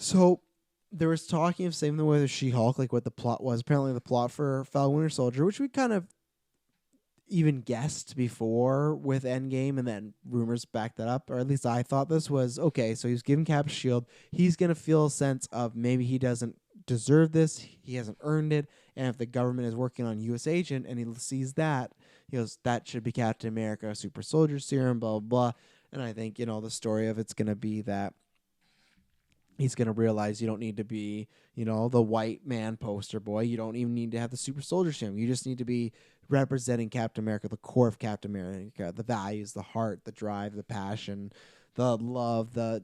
So there was talking of saving the way of She-Hulk, like what the plot was. Apparently, the plot for Falcon Winter Soldier, which we kind of even guessed before with Endgame, and then rumors backed that up, or at least I thought this was okay. So he's giving Cap a shield. He's gonna feel a sense of maybe he doesn't deserve this, he hasn't earned it, and if the government is working on U.S. agent and he sees that, he goes, that should be Captain America, super soldier serum, blah blah blah. And I think the story of it's gonna be that he's going to realize you don't need to be, the white man poster boy. You don't even need to have the super soldier serum. You just need to be representing Captain America, the core of Captain America, the values, the heart, the drive, the passion, the love, that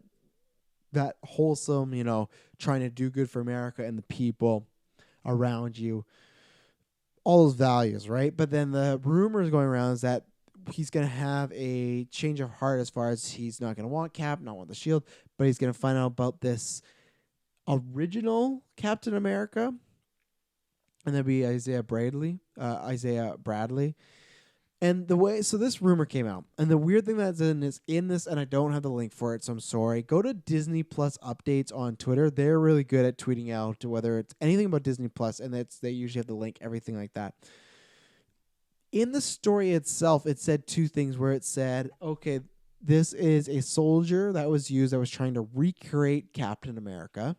wholesome, trying to do good for America and the people around you. All those values, right? But then the rumors going around is that he's going to have a change of heart as far as he's not going to want Cap, not want the shield, but he's going to find out about this original Captain America, and there'll be Isaiah Bradley. And so this rumor came out, and the weird thing that's in this, and I don't have the link for it, so I'm sorry. Go to Disney Plus updates on Twitter. They're really good at tweeting out whether it's anything about Disney Plus, and they usually have the link, everything like that. In the story itself, it said two things where it said, okay, this is a soldier that was used that was trying to recreate Captain America.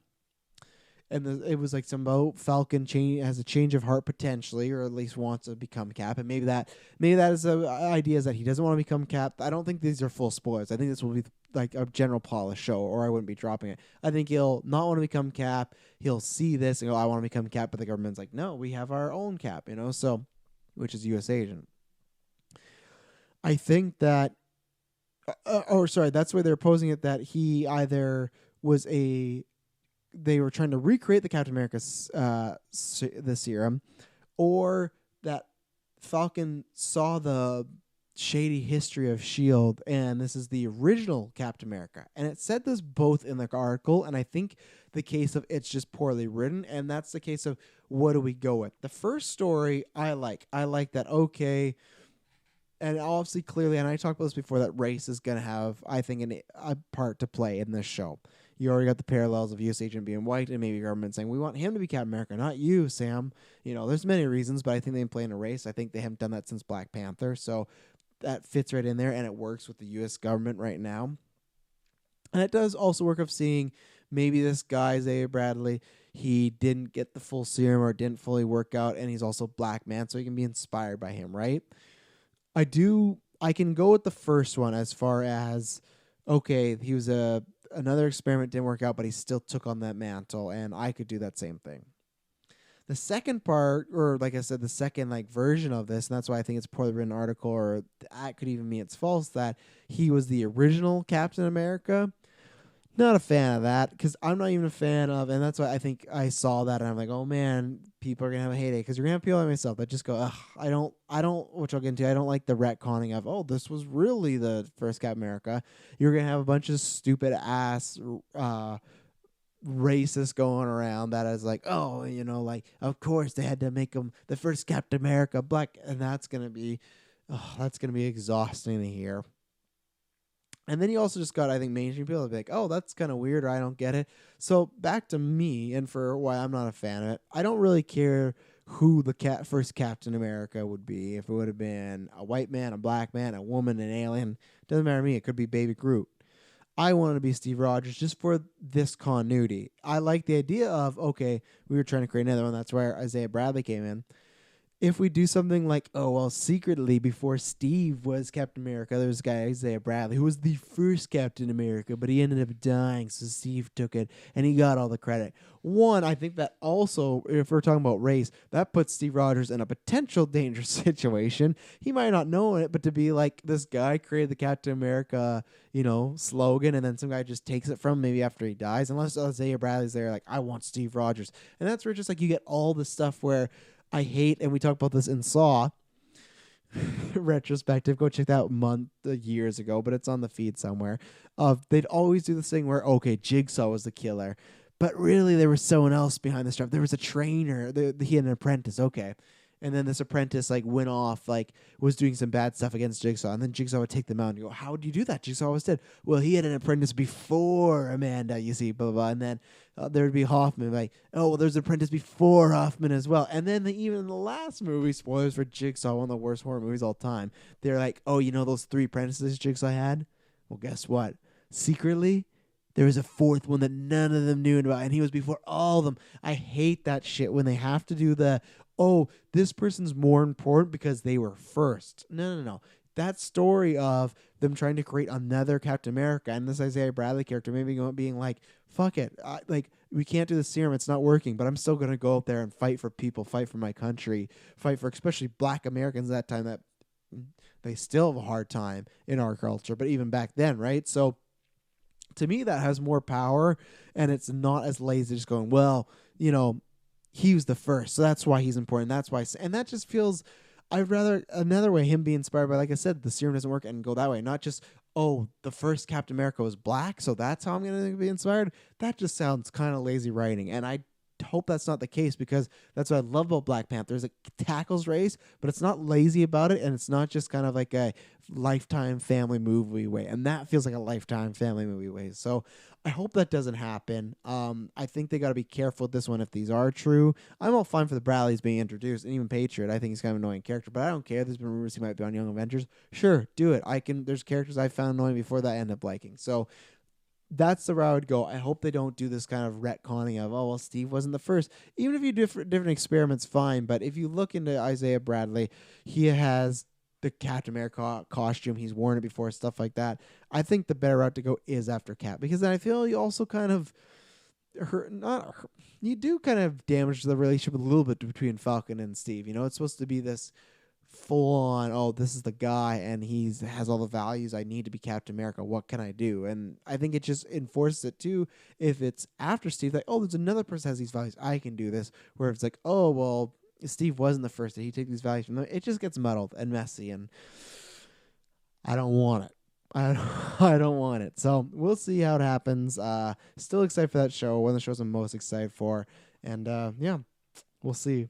And it was like some about Falcon has a change of heart potentially, or at least wants to become Cap. And maybe that is the idea, is that he doesn't want to become Cap. I don't think these are full spoilers. I think this will be like a general plot of the show, or I wouldn't be dropping it. I think he'll not want to become Cap. He'll see this and go, I want to become Cap. But the government's like, no, we have our own Cap, so, which is U.S. agent. I think that, that's why they're posing it, that he either was they were trying to recreate the Captain America the serum, or that Falcon saw the shady history of S.H.I.E.L.D. and this is the original Captain America. And it said this both in the article, and I think the case of it's just poorly written, and that's the case of what do we go with. The first story I like that, okay, and obviously clearly, and I talked about this before, that race is going to have, I think, a part to play in this show. You already got the parallels of U.S. agent being white, and maybe government saying, we want him to be Captain America, not you, Sam. There's many reasons, but I think they play in a race. I think they haven't done that since Black Panther, so that fits right in there, and it works with the U.S. government right now. And it does also work of seeing maybe this guy, Isaiah Bradley, he didn't get the full serum or didn't fully work out, and he's also a black man, so he can be inspired by him, right? I can go with the first one as far as, okay, he was another experiment, didn't work out, but he still took on that mantle, and I could do that same thing. The second part, or like I said, the second version of this, and that's why I think it's a poorly written article, or that could even mean it's false, that he was the original Captain America. Not a fan of that, because I'm not even a fan of, and that's why I think I saw that and I'm like, oh man, people are gonna have a heyday, because you're gonna have people like myself that just go, ugh, I don't, which I'll get into. I don't like the retconning of, oh, this was really the first Captain America. You're gonna have a bunch of stupid ass racists going around that is like, oh, of course they had to make him the first Captain America black, and that's gonna be exhausting to hear. And then you also just got, I think, mainstream people to be like, oh, that's kind of weird, or I don't get it. So back to me, and for why I'm not a fan of it, I don't really care who the first Captain America would be. If it would have been a white man, a black man, a woman, an alien, doesn't matter to me. It could be Baby Groot. I wanted to be Steve Rogers just for this continuity. I like the idea of, okay, we were trying to create another one. That's where Isaiah Bradley came in. If we do something like, oh, well, secretly before Steve was Captain America, there was a guy, Isaiah Bradley, who was the first Captain America, but he ended up dying, so Steve took it, and he got all the credit. One, I think that also, if we're talking about race, that puts Steve Rogers in a potential dangerous situation. He might not know it, but to be like, this guy created the Captain America, slogan, and then some guy just takes it from him maybe after he dies, unless Isaiah Bradley's there, like, I want Steve Rogers. And that's where just like you get all the stuff where I hate, and we talked about this in Saw retrospective. Go check that years ago, but it's on the feed somewhere. They'd always do this thing where, okay, Jigsaw was the killer, but really there was someone else behind the stuff. There was a trainer. He had an apprentice. Okay. And then this apprentice like went off, like was doing some bad stuff against Jigsaw, and then Jigsaw would take them out and go, "How would you do that? Jigsaw was dead." Well, he had an apprentice before Amanda, you see, blah blah, blah. And then there would be Hoffman, like, "Oh, well, there's an apprentice before Hoffman as well." And then even in the last movie, spoilers for Jigsaw, one of the worst horror movies of all time, they're like, "Oh, you know those 3 apprentices Jigsaw had? Well, guess what? Secretly, there was a 4th one that none of them knew about, and he was before all of them." I hate that shit when they have to do the, "Oh, this person's more important because they were first." No, no, no. That story of them trying to create another Captain America and this Isaiah Bradley character maybe being like, "Fuck it. Like, we can't do the serum. It's not working, but I'm still going to go out there and fight for people, fight for my country, fight for especially black Americans at that time that they still have a hard time in our culture, but even back then, right?" So to me, that has more power, and it's not as lazy just going, "Well, you know, he was the first, so that's why he's important. That's why," and that just feels. I'd rather another way him be inspired by, like I said, the serum doesn't work, and go that way, not just, "Oh, the first Captain America was black, so that's how I'm gonna be inspired." That just sounds kind of lazy writing, and I hope that's not the case, because that's what I love about Black Panther. It tackles race, but it's not lazy about it, and it's not just kind of like a Lifetime family movie way, and that feels like a Lifetime family movie way. So I hope that doesn't happen. I think they got to be careful with this one if these are true. I'm all fine for the Bradleys being introduced, and even Patriot. I think he's kind of an annoying character, but I don't care. There's been rumors he might be on Young Avengers. Sure, do it. There's characters I found annoying before that I end up liking. So that's the route I would go. I hope they don't do this kind of retconning of, "Oh, well, Steve wasn't the first." Even if you do different experiments, fine. But if you look into Isaiah Bradley, he has the Captain America costume. He's worn it before, stuff like that. I think the better route to go is after Cap, because then I feel you also kind of you do kind of damage the relationship a little bit between Falcon and Steve. You know, it's supposed to be this full on, "Oh, this is the guy, and he's has all the values I need to be Captain America. What can I do?" And I think it just enforces it too. If it's after Steve, like, "Oh, there's another person that has these values, I can do this." Where it's like, "Oh, well, Steve wasn't the first. Did he take these values from them?" It just gets muddled and messy, and I don't want it. I don't want it. So we'll see how it happens. Still excited for that show. One of the shows I'm most excited for, and yeah, we'll see.